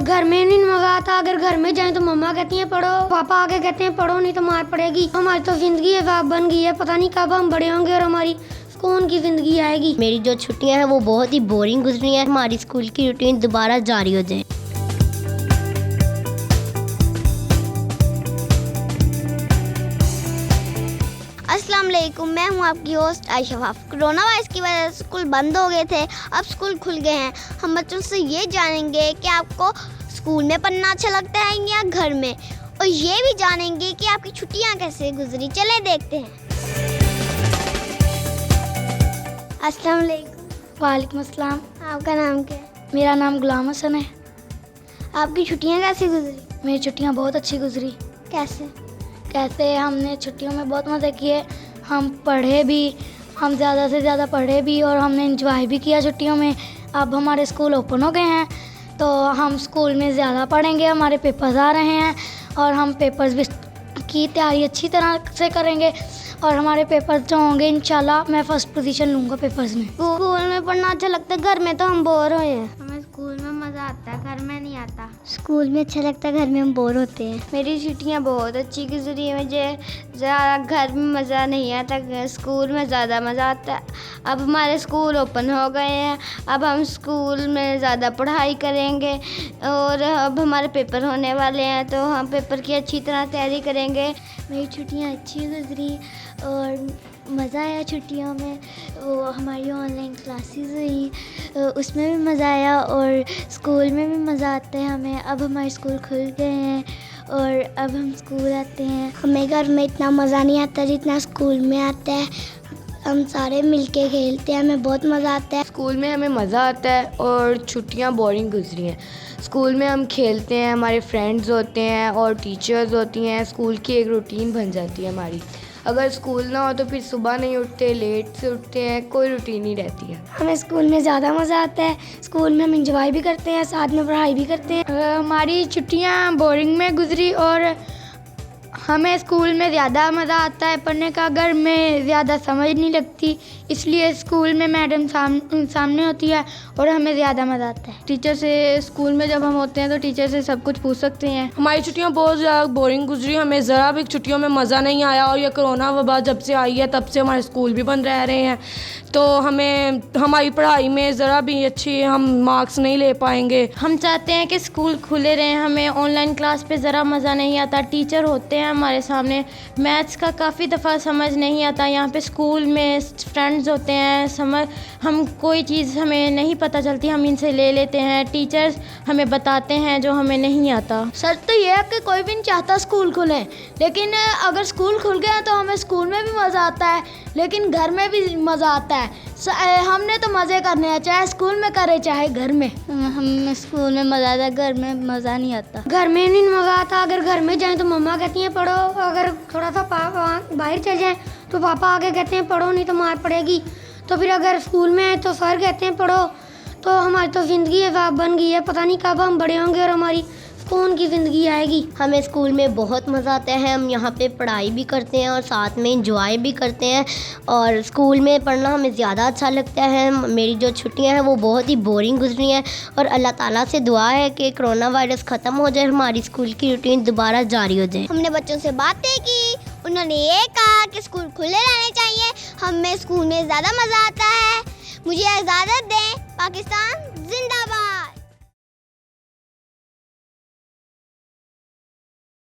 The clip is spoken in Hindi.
घर में नहीं मजा आता। अगर घर में जाए तो मम्मा कहती है पढ़ो, पापा आके कहते हैं पढ़ो नहीं तो मार पड़ेगी। हमारी तो जिंदगी हिसाब बन गई है, पता नहीं कब हम बड़े होंगे और हमारी सुकून की जिंदगी आएगी। मेरी जो छुट्टियां हैं वो बहुत ही बोरिंग गुजरी हैं। हमारी स्कूल की रूटीन दोबारा जारी हो जाए। अस्सलाम वालेकुम, मैं हूं आपकी होस्ट आयशफाफ। कोरोना वायरस की वजह से स्कूल बंद हो गए थे, अब स्कूल खुल गए हैं। हम बच्चों से ये जानेंगे कि आपको स्कूल में पढ़ना अच्छा लगता है या घर में, और ये भी जानेंगे कि आपकी छुट्टियां कैसे गुजरी। चले देखते हैं। अस्सलाम वालेकुम। वालेकुम अस्सलाम। आपका नाम क्या है? मेरा नाम गुलाम हसन है। आपकी छुट्टियां कैसे गुजरी? मेरी छुट्टियाँ बहुत अच्छी गुजरी। कैसे हमने छुट्टियों में बहुत मज़े किए, हम पढ़े भी, हम ज़्यादा से ज़्यादा पढ़े भी और हमने एंजॉय भी किया छुट्टियों में। अब हमारे स्कूल ओपन हो गए हैं तो हम स्कूल में ज़्यादा पढ़ेंगे। हमारे पेपर्स आ रहे हैं और हम पेपर्स भी की तैयारी अच्छी तरह से करेंगे और हमारे पेपर्स जो होंगे इंशाल्लाह मैं फ़र्स्ट पोजीशन लूँगा पेपर्स में। स्कूल में पढ़ना अच्छा लगता है, घर में तो हम बोर हुए हैं। हमें स्कूल में मज़ा आता है, घर में नहीं आता। स्कूल में अच्छा लगता है, घर में हम बोर होते हैं। मेरी छुट्टियां बहुत अच्छी गुजरी है। मुझे ज़्यादा घर में मज़ा नहीं आता, स्कूल में ज़्यादा मज़ा आता है। अब हमारे स्कूल ओपन हो गए हैं, अब हम स्कूल में ज़्यादा पढ़ाई करेंगे और अब हमारे पेपर होने वाले हैं तो हम पेपर की अच्छी तरह तैयारी करेंगे। मेरी छुट्टियां अच्छी गुजरी और मज़ा आया छुट्टियों में। वो हमारी ऑनलाइन क्लासेस हुई, उसमें भी मज़ा आया और स्कूल में भी मज़ा आता है हमें। अब हमारे स्कूल खुल गए हैं और अब हम स्कूल आते हैं। हमें घर में इतना मज़ा नहीं आता जितना स्कूल में आता है। हम सारे मिलके खेलते हैं, हमें बहुत मज़ा आता है। स्कूल में हमें मज़ा आता है और छुट्टियां बोरिंग गुजरी हैं। स्कूल में हम खेलते हैं, हमारे फ्रेंड्स होते हैं और टीचर्स होती हैं। स्कूल की एक रूटीन बन जाती है हमारी। अगर स्कूल ना हो तो फिर सुबह नहीं उठते, लेट से उठते हैं, कोई रूटीन नहीं रहती है। हमें स्कूल में ज़्यादा मज़ा आता है। स्कूल में हम इंजॉय भी करते हैं, साथ में पढ़ाई भी करते हैं। हमारी छुट्टियाँ बोरिंग में गुजरी और हमें स्कूल में ज़्यादा मज़ा आता है पढ़ने का, घर में ज़्यादा समझ नहीं लगती, इसलिए स्कूल में मैडम सामने होती है और हमें ज़्यादा मज़ा आता है। टीचर से स्कूल में जब हम होते हैं तो टीचर से सब कुछ पूछ सकते हैं। हमारी छुट्टियां बहुत ज़्यादा बोरिंग गुजरी, हमें ज़रा भी छुट्टियों में मज़ा नहीं आया। और ये कोरोना वबा जब से आई है तब से हमारे स्कूल भी बंद रह रहे हैं, तो हमें हमारी पढ़ाई में ज़रा भी अच्छी हम मार्क्स नहीं ले पाएंगे। हम चाहते हैं कि स्कूल खुले रहें। हमें ऑनलाइन क्लास पे ज़रा मज़ा नहीं आता। टीचर होते हैं हमारे सामने, मैथ्स का काफ़ी दफ़ा समझ नहीं आता। यहाँ पे स्कूल में फ्रेंड्स होते हैं, हम कोई चीज़ हमें नहीं पता चलती, हम इनसे ले लेते हैं। टीचर्स हमें बताते हैं जो हमें नहीं आता। सच तो ये है कि कोई भी नहीं चाहता स्कूल खुले, लेकिन अगर स्कूल खुल गया तो हमें स्कूल में भी मज़ा आता है, लेकिन घर में भी मज़ा आता है। हमने तो मज़े करने हैं, चाहे स्कूल में करे चाहे घर में। हमें स्कूल में मज़ा आता है, घर में मज़ा नहीं आता। घर में नहीं मज़ा आता। अगर घर में जाएं तो मम्मा कहती हैं पढ़ो, अगर थोड़ा सा बाहर चल जाएं तो पापा आके कहते हैं पढ़ो नहीं तो मार पड़ेगी। तो फिर अगर स्कूल में है तो सर कहते हैं पढ़ो, तो हमारी तो ज़िंदगी हिसाब बन गई है, पता नहीं कब हम बड़े होंगे और हमारी सुकून की ज़िंदगी आएगी। हमें स्कूल में बहुत मज़ा आता है। हम यहाँ पे पढ़ाई भी करते हैं और साथ में इंजॉय भी करते हैं और स्कूल में पढ़ना हमें ज़्यादा अच्छा लगता है। मेरी जो छुट्टियाँ हैं वो बहुत ही बोरिंग गुजरी हैं और अल्लाह ताला से दुआ है कि कोरोना वायरस ख़त्म हो जाए, हमारी स्कूल की रूटीन दोबारा जारी हो जाए। हमने बच्चों से बातें की, उन्होंने ये कहा कि स्कूल खुले रहने चाहिए, हमें स्कूल में ज़्यादा मज़ा आता है। मुझे इजाज़त दें। पाकिस्तान जिंदाबाद।